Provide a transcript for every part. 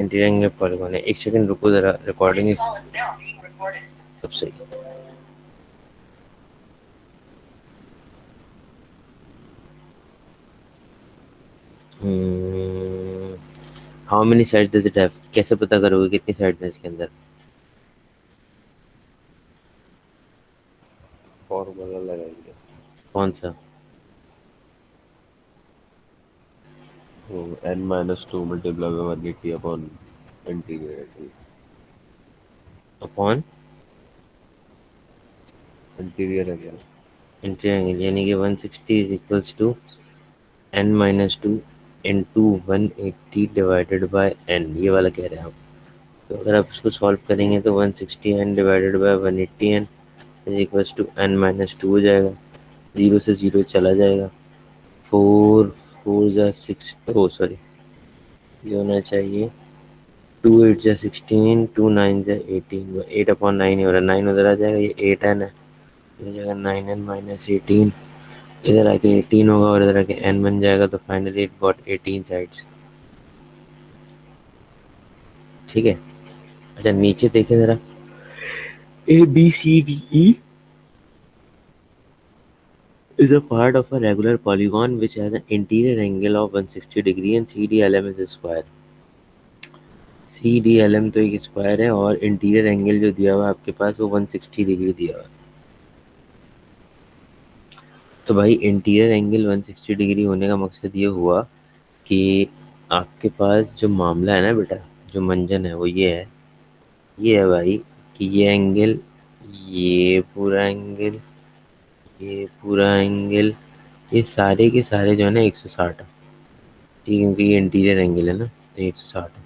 Interior angle polygon है। एक second रुको जरा, रिकॉर्डिंग सब सही। How many side does it have? कैसे पता करोगे कितनी साइड है इसके अंदर? फॉर्मूला लगाएंगे। कौन सा? n-2 multiply by 180 upon interior upon interior angle. Interior angle, यानी कि 160 is equals to n-2 into 180 divided by n, ये वाला कह रहे हैं आप। तो अगर आप इसको सॉल्व करेंगे तो 160n divided by 180n is equals to n-2 हो जाएगा। जीरो से जीरो चला जाएगा। फोर फोर जा सिक्स, ओ सॉरी, ये होना चाहिए टू एट जा 16, टू नाइन जा 18, 8/9 ही हो रहा है, 9 उधर आ जाएगा, ये 8n है, इधर जाएगा 9n माइनस 18, इधर आके 18 होगा और इधर आके n बन जाएगा, तो फाइनली इट गॉट 18 साइड्स। ठीक है। अच्छा नीचे देखें जरा, ABCDE is a part of a regular polygon which has an interior angle of 160 degree and CDLM is a square। CDLM तो एक स्क्वायर है और इंटीरियर एंगल जो दिया हुआ है आपके पास वो 160 डिग्री दिया हुआ है। तो भाई इंटीरियर एंगल 160 डिग्री होने का मकसद ये हुआ कि आपके पास जो मामला है ना बेटा, जो मंजन है वो ये है भाई, कि ये पूरा एंगल, ये पूरा एंगल, ये सारे के सारे जो है ना 160 है। ठीक है, क्योंकि ये इंटीरियर एंगल है ना, तो 160 है।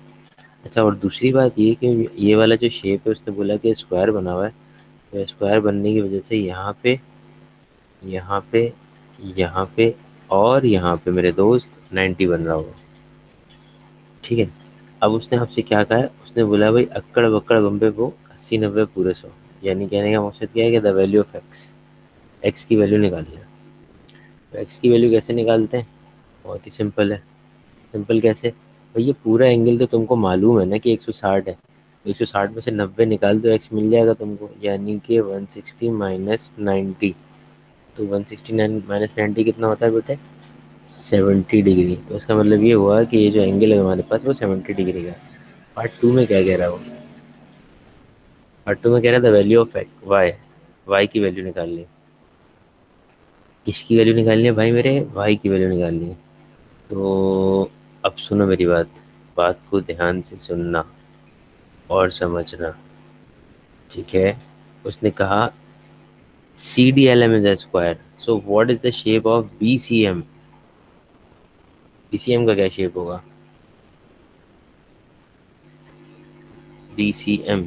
अच्छा और दूसरी बात ये कि ये वाला जो शेप है उसने बोला कि स्क्वायर बना हुआ है, तो स्क्वायर बनने की वजह से यहाँ पे यहाँ पे और यहाँ पे मेरे दोस्त 90 बन रहा होगा। ठीक है। अब उसने आपसे क्या कहा है, उसने बोला भाई अक्कड़ बक्कड़ बम्बे को 80 90 पूरे 100, यानी कहने का मकसद क्या है कि the value of x, x की वैल्यू निकालनी है। तो एक्स की वैल्यू कैसे निकालते हैं? बहुत ही सिंपल है। सिंपल कैसे भाई, ये पूरा एंगल तो तुमको मालूम है ना कि 160 है, 160 में से 90 निकाल दो, एक्स मिल जाएगा तुमको, यानी कि 160 माइनस 90। तो 169 माइनस 90 कितना होता है बेटे? 70 डिग्री। तो इसका मतलब ये हुआ कि ये जो एंगल है हमारे पास वो 70 डिग्री का है। पार्ट टू में क्या कह रहा है वो? पार्ट टू में कह रहा था value of x, y, y की वैल्यू निकालनी है। किसकी वैल्यू निकालनी है भाई? मेरे वाई की वैल्यू निकालनी है। तो अब सुनो मेरी बात, बात को ध्यान से सुनना और समझना। ठीक है। उसने कहा CDLM is a square, so what is the shape of BCM? BCM का क्या शेप होगा? BCM,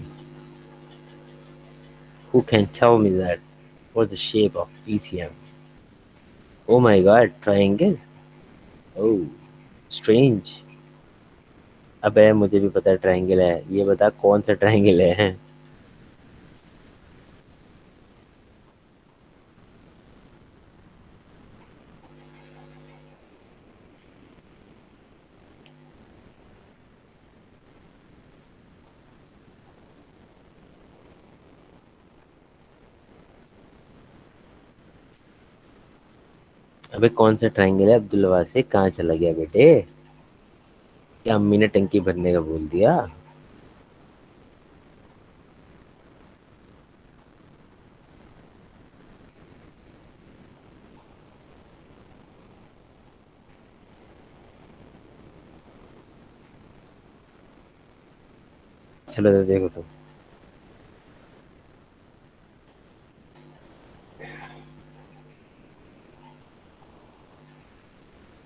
who can tell me that? What's the shape of BCM? Oh my god, triangle? Oh, strange। अबे मुझे भी पता है ट्रायंगल है, ये बता कौन सा ट्रायंगल है? अबे कौन सा ट्रायंगल है अब्दुल्ला से, कहाँ चला गया बेटे? क्या अम्मी ने टंकी भरने का बोल दिया? चलो तो देखो तुम।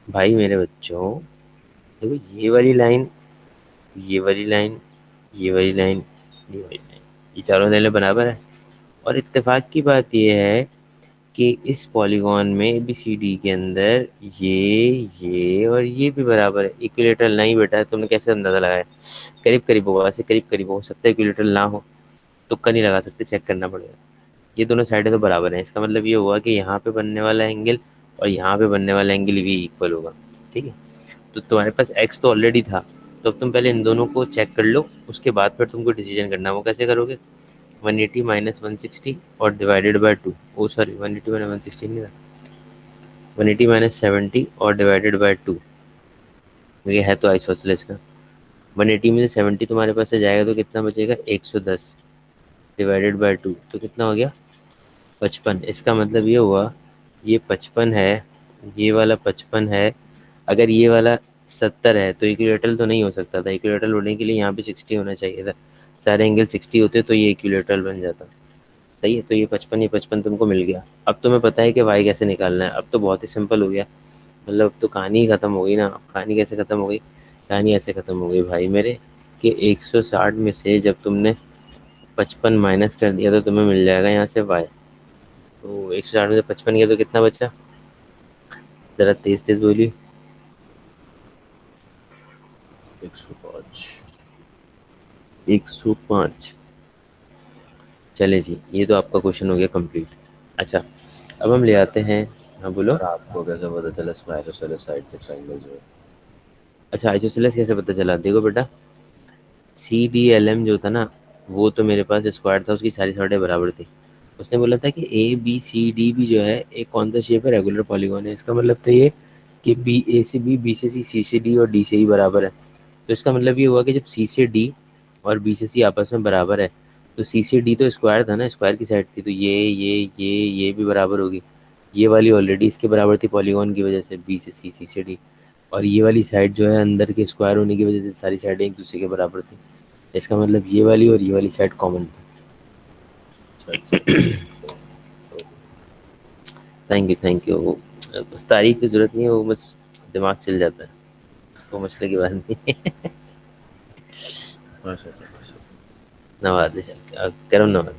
भाई मेरे बच्चों, देखो ये वाली लाइन, ये वाली लाइन, ये वाली लाइन, ये वाली लाइन, ये चारों लाइनें बराबर है। और इत्तेफाक की बात ये है कि इस पॉलीगॉन में ABCD के अंदर ये और ये भी बराबर है। इक्विलेटरल नहीं बेटा, तुमने कैसे अंदाजा लगाया? करीब करीब होगा, ऐसे करीब करीब हो सकता है, इक्विलेटरल ना हो। तुक्का नहीं लगा सकते, चेक करना पड़ेगा। ये दोनों साइडें तो बराबर हैं, इसका मतलब ये हुआ कि यहाँ पे बनने वाला एंगल और यहाँ पे बनने वाला एंगल भी इक्वल होगा। ठीक है। तो तुम्हारे पास एक्स तो ऑलरेडी था, तो अब तुम पहले इन दोनों को चेक कर लो, उसके बाद फिर तुमको डिसीजन करना है। वो कैसे करोगे? 180 माइनस 160 और divided by two. Oh sorry, 180 minus 160 नहीं था, 180 माइनस 70 और डिवाइडेड बाय टू। ये है तो आइसोसेलेस ना। 180 में से 70 तुम्हारे पास से जाएगा तो कितना बचेगा? 110 डिवाइडेड बाय टू, तो कितना हो गया? 55। इसका मतलब ये हुआ, ये 55 है, ये वाला 55 है। अगर ये वाला 70 है तो इक्विलेटरल तो नहीं हो सकता था। इक्विलेटरल होने के लिए यहाँ पे 60 होना चाहिए था। सारे एंगल 60 होते तो ये इक्विलेटरल बन जाता। सही है, तो ये 55, ये 55 तुमको मिल गया। अब तुम्हें पता है कि वाई कैसे निकालना है। अब तो बहुत ही सिंपल हो गया। मतलब अब तो कहानी ही खत्म हो गई ना। अब कहानी कैसे खत्म हो गई? कहानी ऐसे खत्म हो गई भाई मेरे, कि 160 में से जब तुमने 55 माइनस कर दिया तो तुम्हें मिल जाएगा यहाँ से वाई। तो 160 में से 55 गया तो कितना बचा? जरा तेज तेज बोली। 105। 105। चले जी, ये तो आपका क्वेश्चन हो गया कंप्लीट। अच्छा, अब हम ले आते हैं। हाँ बोलो। पर आपको कैसे पता चला इसमें आइसोसेलेस साइड से ट्रायंगल्स में? अच्छा, आइसोसेलेस कैसे पता चला? देखो बेटा, सी डी एल एम जो था ना, वो तो मेरे पास स्क्वायर था, उसकी सारी साइडें बराबर थी। उसने बोला था कि ए बी सी डी भी जो है एक कौन सा शेप है? रेगुलर पॉलीगॉन है। इसका मतलब था ये कि बी ए से बी से सी से डी और डी से ई बराबर है। तो इसका मतलब ये हुआ कि जब सी से डी और बी से सी आपस में बराबर है, तो सी से डी तो स्क्वायर था ना, स्क्वायर की साइड थी, तो ये भी बराबर होगी। ये वाली ऑलरेडी इसके बराबर थी पॉलीगॉन की वजह से, बी से सी से डी। और ये वाली साइड जो है अंदर के स्क्वायर होने की वजह से सारी साइडें एक दूसरे के बराबर थी। इसका मतलब ये वाली और ये वाली साइड कॉमन थी। अच्छा अच्छा अच्छा अच्छा, तो थैंक यू थैंक यू। बस तारीफ की जरूरत नहीं है, वो बस दिमाग चल जाता है। वो मसले की बात नहीं है। माशाल्लाह माशाल्लाह। नवाज करो नवाज।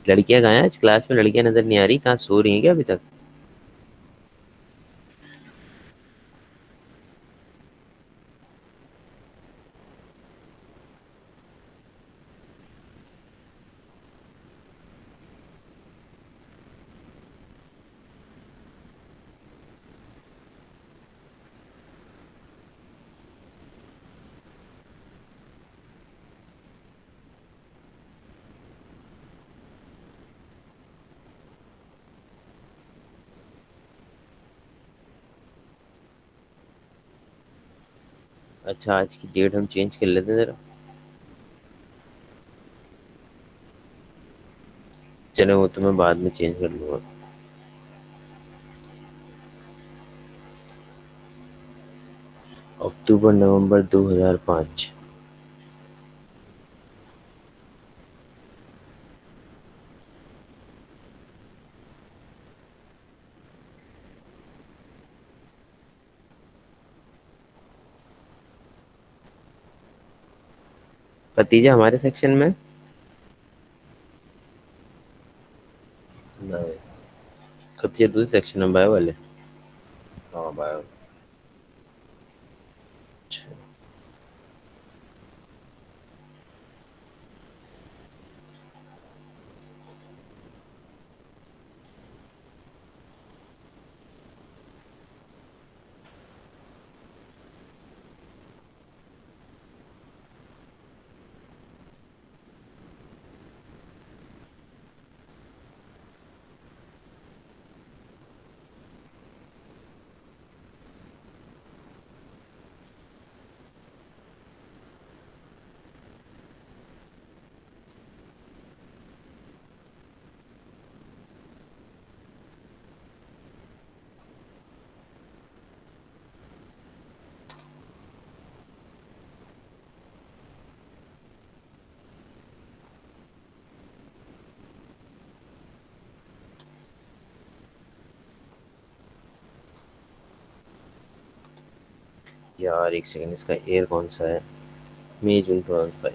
लड़कियां कहाँ हैं? आज क्लास में लड़कियां नजर नहीं आ रही, कहाँ सो रही हैं क्या अभी तक? अच्छा, आज की डेट हम चेंज कर लेते हैं जरा। चलो, वो तो मैं बाद में चेंज कर लूंगा। अक्टूबर नवंबर 2005। भतीजा हमारे सेक्शन में? नहीं। भतीजा दूसरे सेक्शन में, बायो वाले। हाँ बायो। अच्छा। यार एक सेकंड, इसका एयर कौन सा है? मई जून 2005।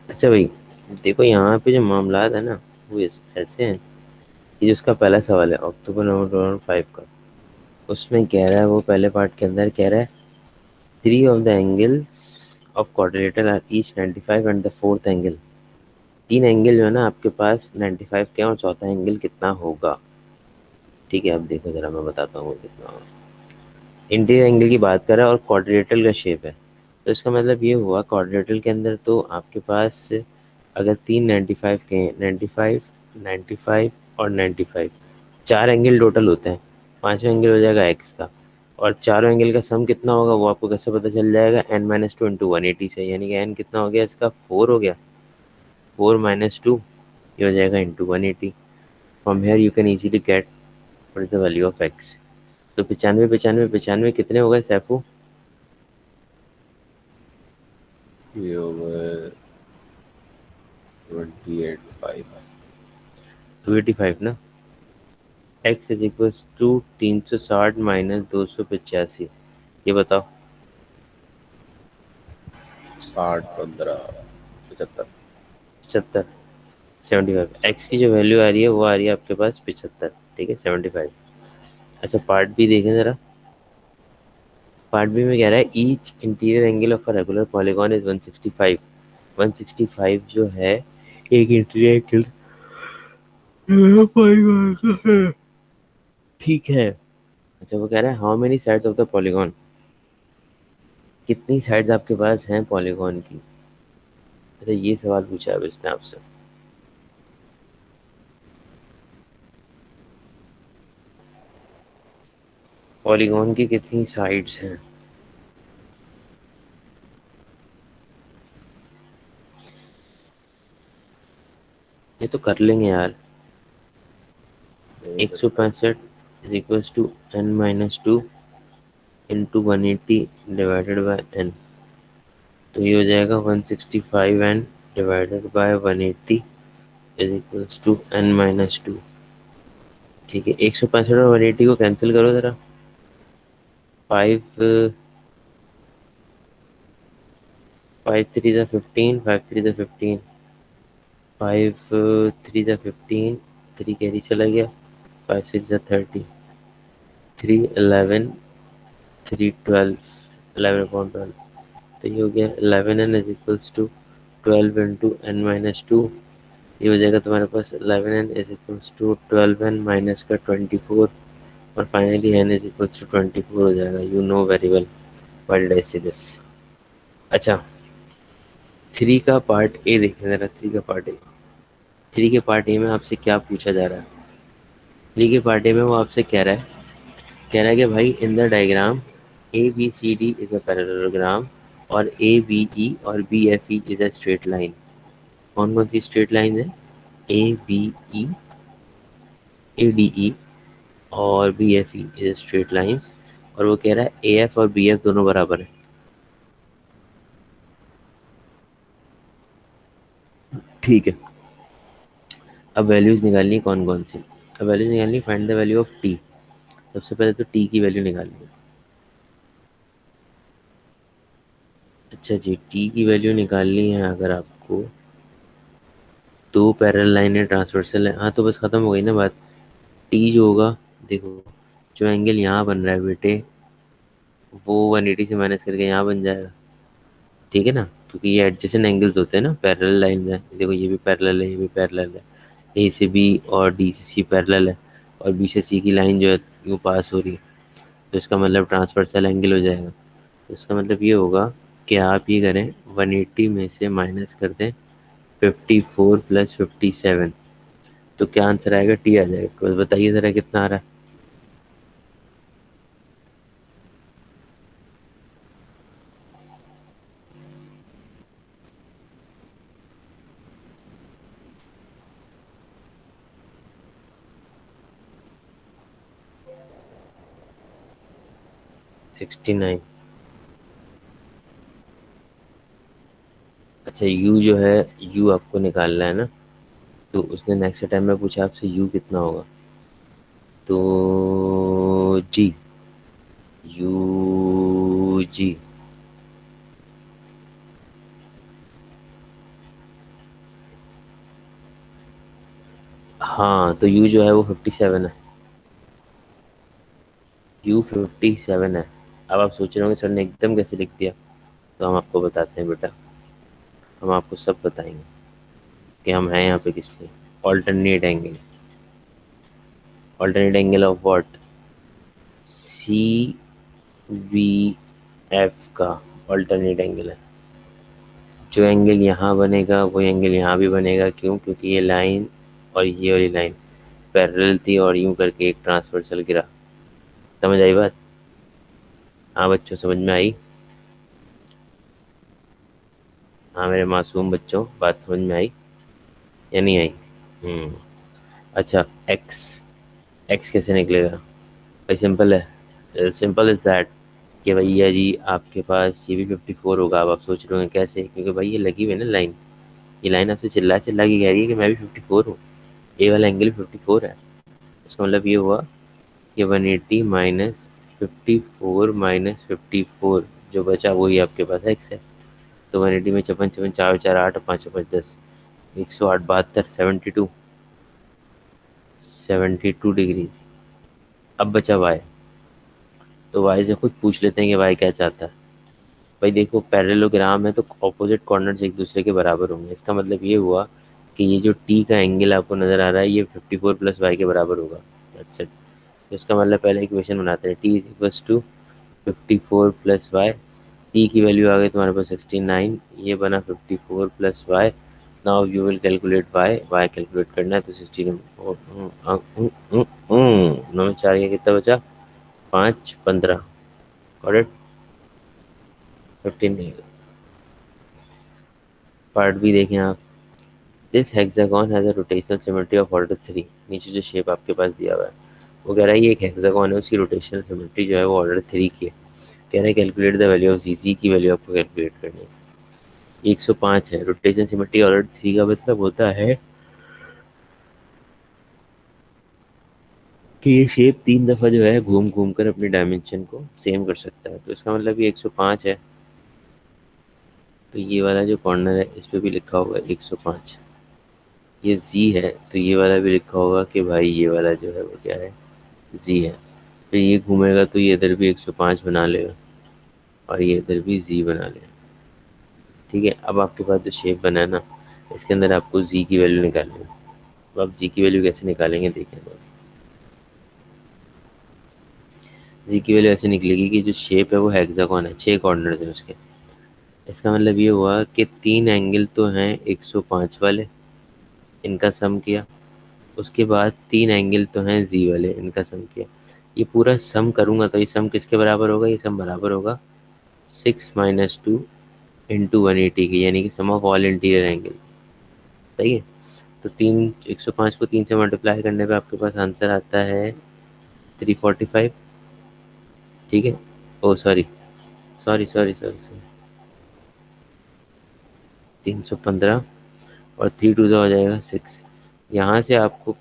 अच्छा भाई, देखो यहाँ पे जो मामलात है ना, वो ऐसे हैं। ये जो उसका पहला सवाल है अक्टूबर नवंबर 2005 का, उसमें कह रहा है, वो पहले पार्ट के अंदर कह रहा है, three of the angles of quadrilateral are each 95 and the fourth angle. तीन एंगल जो है ना आपके पास 95 के हैं और चौथा एंगल कितना होगा। ठीक है, अब देखो जरा मैं बताता हूँ कितना होगा। इंटीरियर एंगल की बात करें और क्वाड्रिलेटरल का शेप है, तो इसका मतलब ये हुआ क्वाड्रिलेटरल के अंदर तो आपके पास अगर तीन 95 के हैं, 95, 95 और 95, चार एंगल टोटल होते हैं। पांचवा एंगल हो जाएगा एक्स का, और चारों एंगल का सम कितना होगा वो आपको कैसे पता चल जाएगा, n-2 इंटू 180 से, यानी कि n कितना हो गया इसका, 4 हो गया। 4 - 2 ये हो जाएगा into 180। From here you can easily get what is the value of x. तो 95 95 95 कितने हो गए सैफू? ये हो गए 28.5। 285 ना। X is equal to 360 minus 285, ये बताओ। 60, 15, 75। 75, 75। एक्स की जो वैल्यू आ रही है वो आ रही है आपके पास 75, ठीक है, 75। अच्छा पार्ट बी देखें ज़रा। पार्ट बी में कह रहा है each interior angle of a regular polygon is 165। 165 जो है एक इंटीरियर एंगल पॉलीगॉन का है, ठीक है। अच्छा वो कह रहा है how many sides of the polygon, कितनी साइड्स आपके पास हैं पॉलीगॉन की। अच्छा ये सवाल पूछा है अब इसने आपसे। पॉलीगॉन की कितनी साइड्स हैं। ये तो कर लेंगे यार। नहीं एक सौ पता। पैंसठ is equal to n-2 into 180 divided by n। तो ये हो जाएगा 165 n divided by 180 is equal to n-2। ठीक है, 165 और 180 को कैंसिल करो ज़रा। 5, 5 3 ज़ा 15, 5 3 ज़ा 15, 5 3 ज़ा 15, 3 कैरी चला गया, 5 6 ज़ा 30, 3 11, 3 12, 11/12। तो ये हो गया 11n is equals to 12 into n-2। ये हो जाएगा तुम्हारे पास 11n is equals to 12n minus का 24, और finally n is equals to 24 हो जाएगा। You know very well why did I say this. अच्छा थ्री का पार्ट ए देखें जरा। थ्री का पार्ट ए, थ्री के पार्ट ए में आपसे क्या पूछा जा रहा है। थ्री के पार्ट ए में वो आपसे कह रहा है, कह रहा है कि भाई in the diagram A B C D is a parallelogram और ए बी ई और B F E is a straight line. कौन कौन सी स्ट्रेट लाइन है, ए बी ई, ए डी ई और B F E is straight lines. और वो कह रहा है ए एफ और बी एफ दोनों बराबर है, ठीक है। अब वैल्यूज निकालनी है कौन कौन सी। अब वैल्यूज निकालनी, find the value of T. सबसे पहले तो टी की वैल्यू निकालनी है। अच्छा जी, टी की वैल्यू निकालनी है अगर आपको, दो पैरेलल लाइन है ट्रांसवर्सल है, हाँ तो बस खत्म हो गई ना बात। टी जो होगा, देखो जो एंगल यहाँ बन रहा है बेटे वो 180 से माइनस करके यहाँ बन जाएगा, ठीक है ना, क्योंकि ये एडजेसेंट एंगल्स होते हैं ना, पैरेलल लाइन है। देखो ये भी पैरेलल है, ये भी पैरेलल है। ए से बी और डी से सी पैरेलल है, और बी से सी की लाइन जो है वो पास हो रही है, तो इसका मतलब ट्रांसवर्सल एंगल हो जाएगा। तो इसका मतलब ये होगा कि आप ये करें 180 में से माइनस कर दें 54 प्लस 57, तो क्या आंसर आएगा, टी आ जाएगा। बस बताइए ज़रा कितना आ रहा है। 69। अच्छा यू जो है, यू आपको निकालना है ना, तो उसने नेक्स्ट टाइम में पूछा आपसे यू कितना होगा, तो जी, यू जी। हाँ तो यू जो है वो 57 है, यू 57 है। अब आप सोच रहे होंगे सर ने एकदम कैसे लिख दिया। तो हम आपको बताते हैं बेटा, हम आपको सब बताएंगे कि हम हैं यहाँ पे किस लिए। Alternate angle, alternate angle of what, C V F का ऑल्टरनेट एंगल है। जो एंगल यहाँ बनेगा वो एंगल यहाँ भी बनेगा। क्यों? क्योंकि ये लाइन और ये वाली लाइन पैरेलल थी और यूं करके एक ट्रांसवर्सल गिरा। समझ आई बात? हाँ बच्चों, समझ में आई? हाँ मेरे मासूम बच्चों, बात समझ में आई या नहीं आई? हम्म। अच्छा, एक्स, एक्स कैसे निकलेगा भाई? सिंपल है, सिंपल इज दैट कि भैया जी आपके पास ये भी 54 होगा। अब आप सोच रहे होंगे कैसे, क्योंकि भाई ये लगी हुई है ना लाइन, ये लाइन आपसे चिल्ला चिल्ला के कह रही है कि मैं भी 54 हूँ, ए वाला एंगल 54 है। इसका मतलब ये हुआ कि 180 माइनस 54 माइनस 54, जो बचा वही आपके पास एक्स है। तो 180 में चपन चपन चार चार आठ, पाँच पाँच 10, 108 72, 72, 72 डिग्री। अब बचा वाई। तो वाई से खुद पूछ लेते हैं कि वाई क्या चाहता है। भाई देखो, पैरेललोग्राम है तो ऑपोजिट कॉर्नर्स एक दूसरे के बराबर होंगे। इसका मतलब ये हुआ कि ये जो टी का एंगल आपको नजर आ रहा है ये 54 प्लस वाई के बराबर होगा। अच्छा, तो इसका मतलब पहले इक्वेशन बनाते हैं, T is equals to 54 plus y. T की वैल्यू आ गई तुम्हारे पास 69, ये बना 54 plus y. Now you will calculate y, y calculate करना है तो 16 नौ में चार का कितना बचा? 5 15, करेक्ट। 15 नहीं, पार्ट भी देखें आप। This hexagon has a rotational symmetry of order 3। नीचे जो शेप आपके पास दिया हुआ है वो कह रहा है ये एक हेक्सागोन है, उसकी रोटेशनल सिमेट्री जो है वो ऑर्डर 3 की है। कह रहा है कैलकुलेट द वैल्यू ऑफ जी की वैल्यू आपको कैलकुलेट करनी है। 105 है, रोटेशन सिमेट्री ऑर्डर 3 का मतलब होता है कि ये शेप 3 दफ़ा जो है घूम घूम कर अपने डायमेंशन को सेम कर सकता है। तो इसका मतलब ये 105 है। तो ये वाला जो कॉर्नर है इस पे भी लिखा होगा 105। ये जी है तो ये वाला भी लिखा होगा कि भाई ये वाला जो है वो क्या है, जी है। फिर ये घूमेगा तो ये इधर भी 105 बना लेगा और ये इधर भी जी बना लेगा। ठीक है, अब आपके पास जो शेप बना है ना, इसके अंदर आपको जी की वैल्यू निकालनी है। तो आप जी की वैल्यू कैसे निकालेंगे देखें तो। जी की वैल्यू ऐसे निकलेगी कि जो शेप है वो हेक्सागोन है, 6 कॉर्नर है उसके। इसका मतलब ये हुआ कि 3 एंगल तो हैं 105 वाले, इनका सम किया। उसके बाद 3 एंगल तो हैं जी वाले, इनका सम किया। ये पूरा सम करूंगा तो ये सम किसके बराबर होगा? ये सम बराबर होगा 6 - 2 इंटू 180 की, यानी कि सम ऑफ ऑल इंटीरियर एंगल। सही है। तो 105 को 3 से मल्टीप्लाई करने पे आपके पास आंसर आता है 345। ठीक है। Oh sorry, sorry sorry sorry sorry, 315, और 3 2 हो जाएगा 6। यहाँ से आपको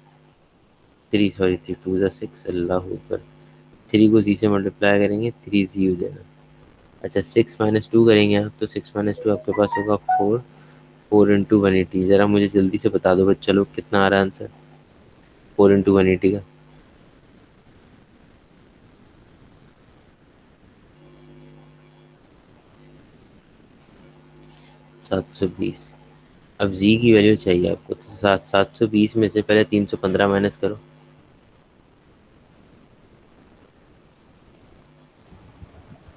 3, सॉरी 3 2 6, अल्लाह ऊपर। 3 को जी से मल्टीप्लाई करेंगे 3 जी हो जाएगा। अच्छा, 6 - 2 करेंगे आप तो 6 - 2 आपके पास होगा 4। 4 × 180, ज़रा मुझे जल्दी से बता दो बच्चा लोग कितना आ रहा है आंसर 4 × 180 का? 720। अब जी की वैल्यू चाहिए आपको तो 720 में से पहले 315 माइनस करो।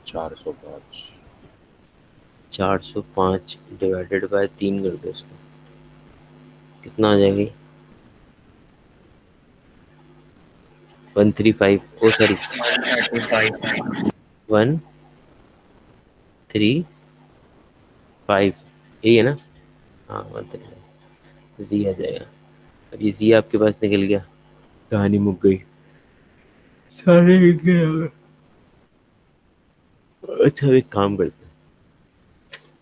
405। 405 डिवाइडेड बाय 3 कर दो इसको, कितना आ जाएगी? 135, ओ सॉरी 135, यही है ना? हाँ 135, जी आ जाएगा। अब ये जी आपके पास निकल गया, कहानी मुक गई, सारे लिख गए। अच्छा, एक काम करते हैं,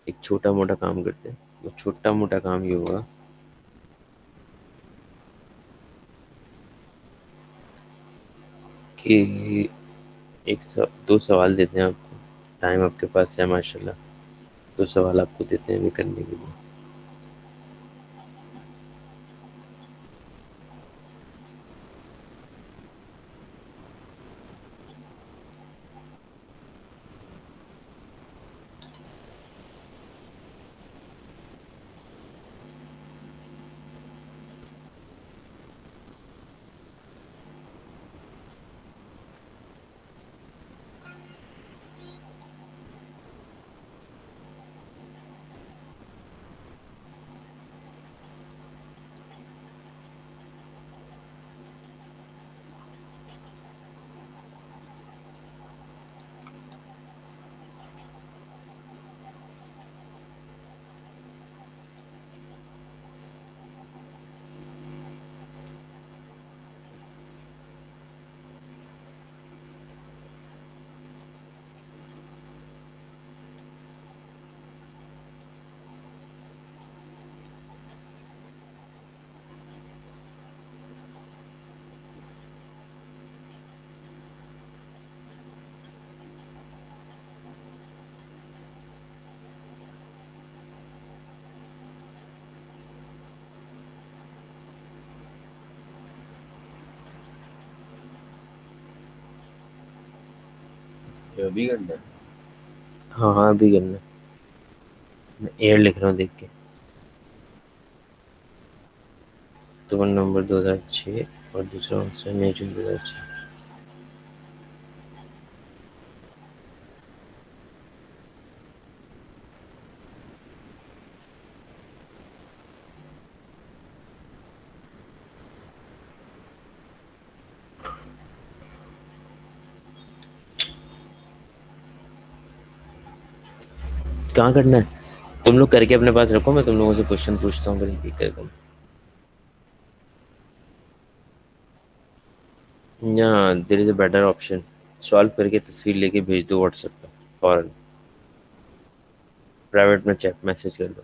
एक छोटा मोटा काम करते हैं। वो छोटा मोटा काम ये होगा कि दो सवाल देते हैं आपको, टाइम आपके पास है माशाल्लाह। 2 सवाल आपको देते हैं भी करने के लिए। ये अभी करना है? हाँ हाँ अभी करना है। मैं एयर लिख रहा हूँ देख के। तो 1 नवंबर 2006 और दूसरा आंसर मई जून 2006। कहाँ करना है? तुम लोग करके अपने पास रखो, मैं तुम लोगों से क्वेश्चन पूछता हूँ, फिर एक एक करके। यहाँ there is a better option, solve करके तस्वीर लेके भेज दो व्हाट्सएप पर फौरन। प्राइवेट में चैट मैसेज कर दो।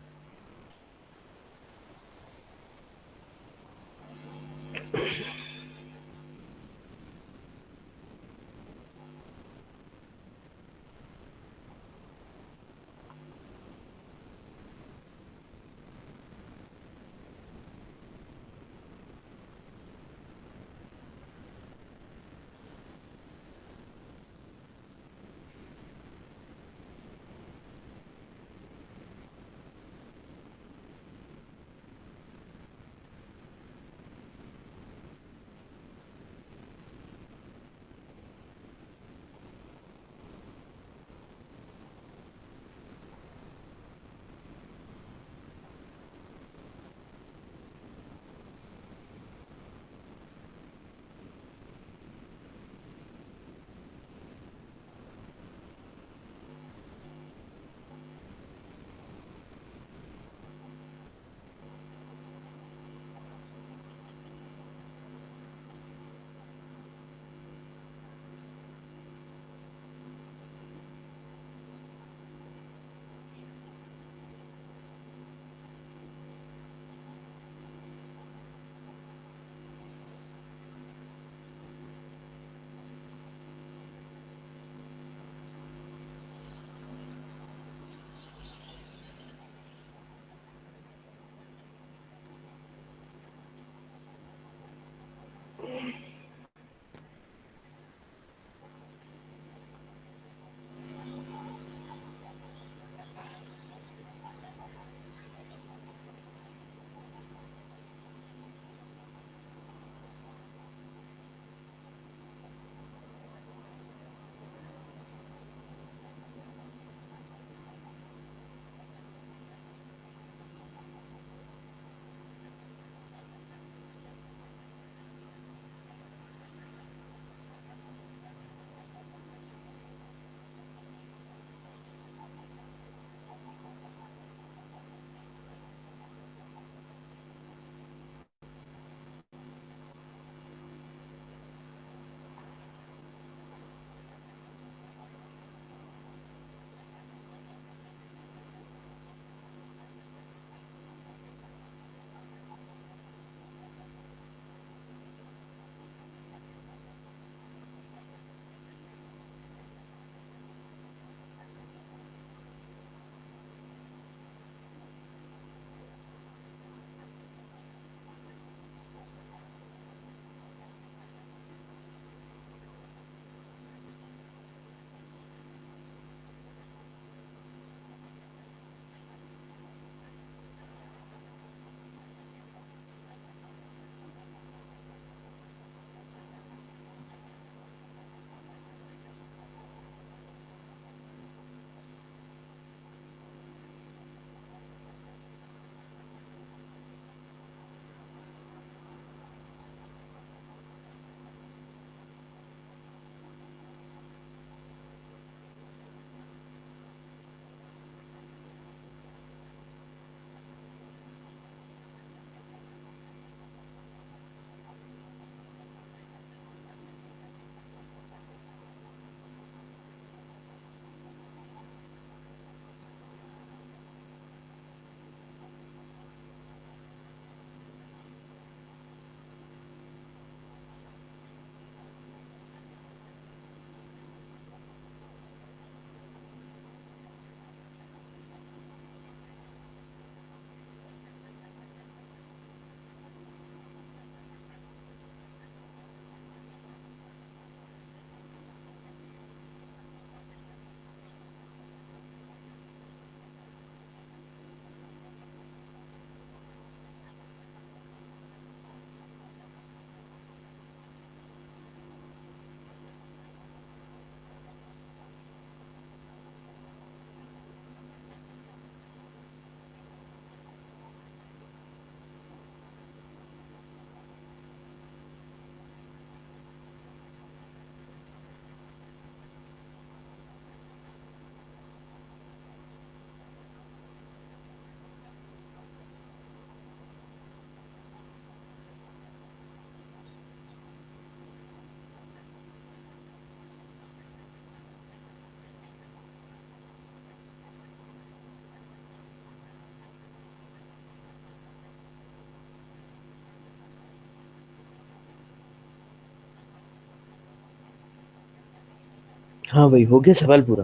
हाँ भाई, हो गया सवाल पूरा।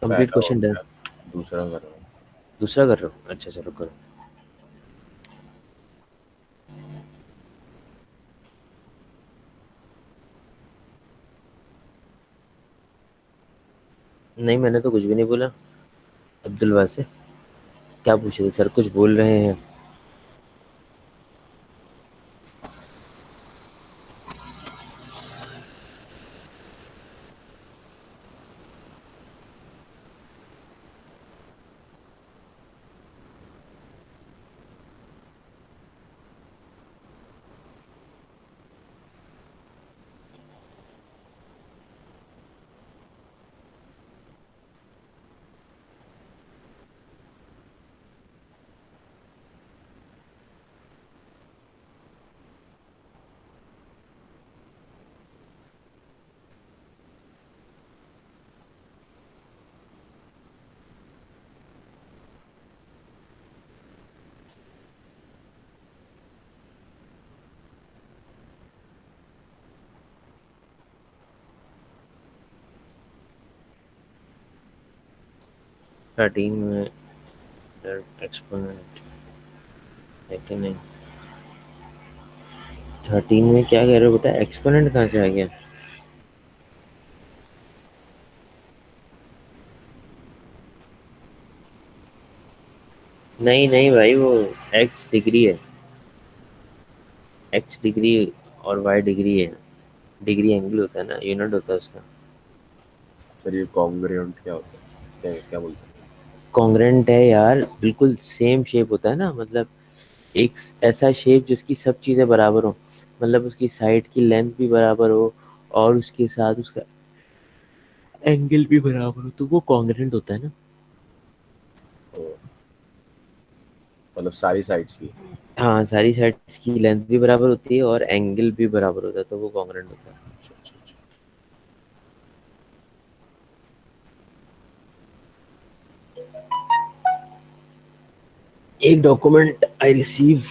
कंप्लीट पहला हो क्वेश्चन डन। गया, दूसरा कर रहा हूँ। दूसरा कर रहे हो, अच्छा चलो करो। नहीं, मैंने तो कुछ भी नहीं बोला। अब्दुल वासे, क्या पूछ रहे थे? सर कुछ बोल रहे हैं। 13 में एक्सपोनेंट है कि नहीं? 13 में क्या कह रहे हो बेटा? एक्सपोनेंट कहाँ से आ गया? नहीं नहीं भाई, वो एक्स डिग्री है। एक्स डिग्री और वाई डिग्री है। डिग्री एंगल होता है ना, यूनिट होता है उसका। सर ये कॉन्ग्रुएंट क्या होता है, क्या क्या बोलते हैं? कॉन्ग्रेंट है यार, बिल्कुल सेम शेप होता है ना, मतलब एक ऐसा शेप जिसकी सब चीज़ें बराबर हो। मतलब उसकी साइड की लेंथ भी बराबर हो, और उसके साथ उसका एंगल भी बराबर हो, तो वो कॉन्ग्रेंट होता है ना। तो मतलब सारी साइड्स की। हाँ, सारी साइड्स की लेंथ भी बराबर होती है और एंगल भी बराबर होता है, तो वो कॉन्ग्रेंट होता है। अच्छा अच्छा अच्छा। एक डॉक्यूमेंट आई रिसीव।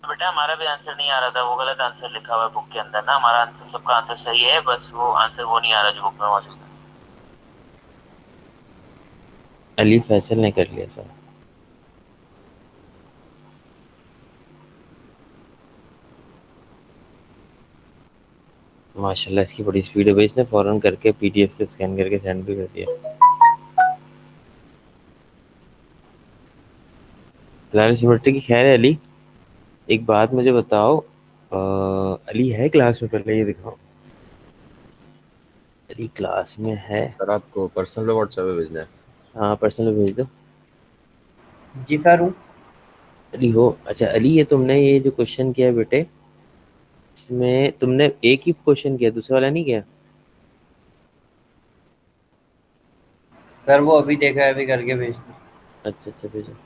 बेटा हमारा भी आंसर नहीं आ रहा था, वो गलत आंसर लिखा हुआ है बुक के अंदर ना। हमारा आंसर, सबका आंसर सही है, बस वो आंसर वो नहीं आ रहा जो बुक में मौजूद है। अली फैसल ने कर लिया सर। माशाल्लाह, इसकी बड़ी स्पीड है भाई, इसने फौरन करके पीडीएफ से स्कैन करके सेंड भी कर दिया। लाल सिमरती की खैर है अली। एक बात मुझे बताओ, अली है क्लास में? पहले ये दिखाओ, अली क्लास में है? सर आपको पर्सनल व्हाट्सएप पे भेजना है। हाँ, पर्सनल भेज दो। जी सर हूँ। अली हो? अच्छा अली, ये तुमने ये जो क्वेश्चन किया है बेटे, इसमें तुमने एक ही क्वेश्चन किया, दूसरा वाला नहीं किया? सर वो अभी देखा है, अभी करके भेजता हूँ। अच्छा अच्छा, भेजो।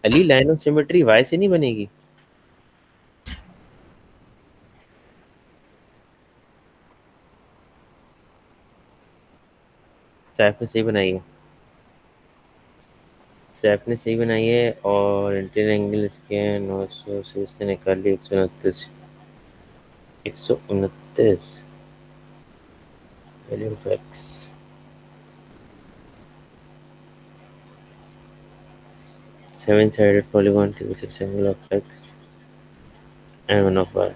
Ali, line of symmetry y से नहीं बनेगी? सैफ ने सही बनाई है। सैफ ने सही बनाई है, और इंटीरियर एंगल इसके 900 से इससे निकाल लिया 129। 129 value of x. 7 sided polygon के 6 angle of x and 1 of y.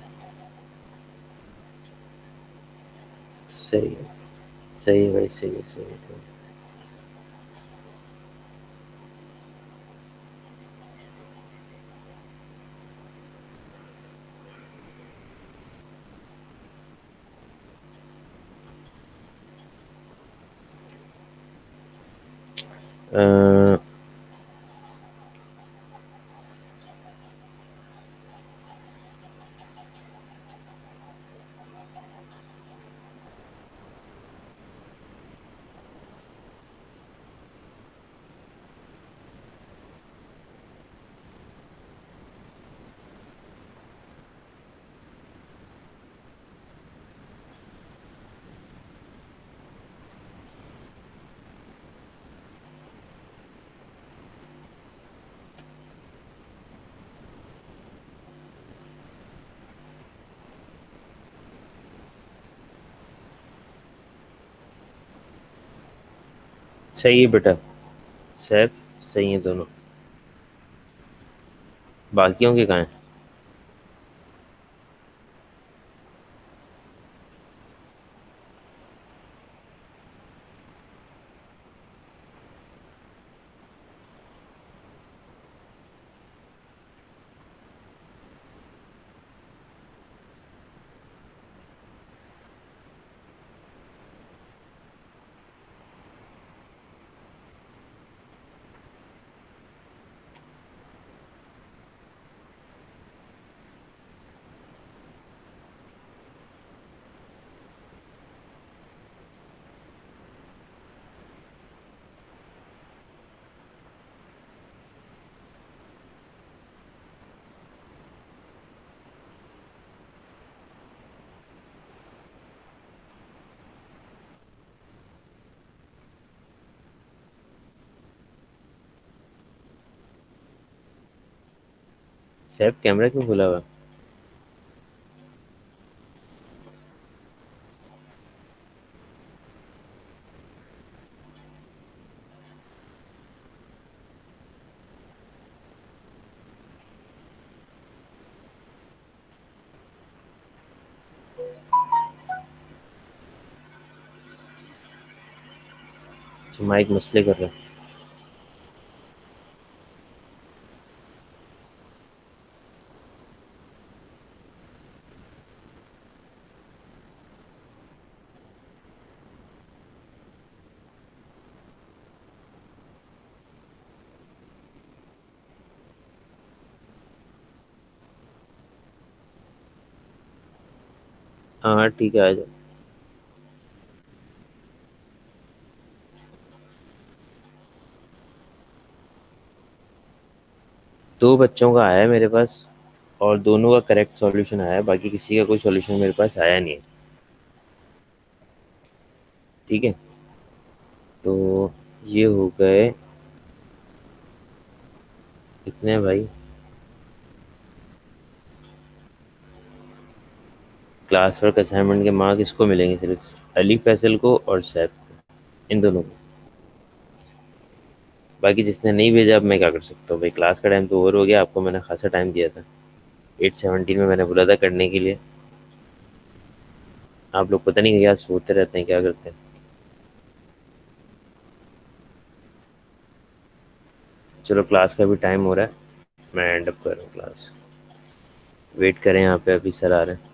सही है। सही है भाई, सही है, सही है। अ, सही है बेटा। सैफ सही है दोनों। बाकियों के कहाँ हैं? सैफ कैमरा क्यों खुला हुआ है? अच्छा, माइक मसले कर रहा है। हाँ हाँ, ठीक है, आ जाओ। दो बच्चों का आया है मेरे पास, और दोनों का करेक्ट सॉल्यूशन आया है, बाकी किसी का कोई सॉल्यूशन मेरे पास आया नहीं है। ठीक है, तो ये हो गए कितने भाई? क्लास वर्क असाइनमेंट के मार्क इसको मिलेंगे, सिर्फ अली फैसल को और सैफ को, इन दोनों को। बाकी जिसने नहीं भेजा, अब मैं क्या कर सकता हूँ भाई, क्लास का टाइम तो ओवर हो गया, आपको मैंने खासा टाइम दिया था। 8:17 में मैंने बोला था करने के लिए। आप लोग पता नहीं क्या सोते रहते हैं, क्या करते हैं। चलो, क्लास का भी टाइम हो रहा है, मैं एंड अप कर रहा हूँ क्लास। वेट करें यहाँ पे, अभी सर आ रहे हैं।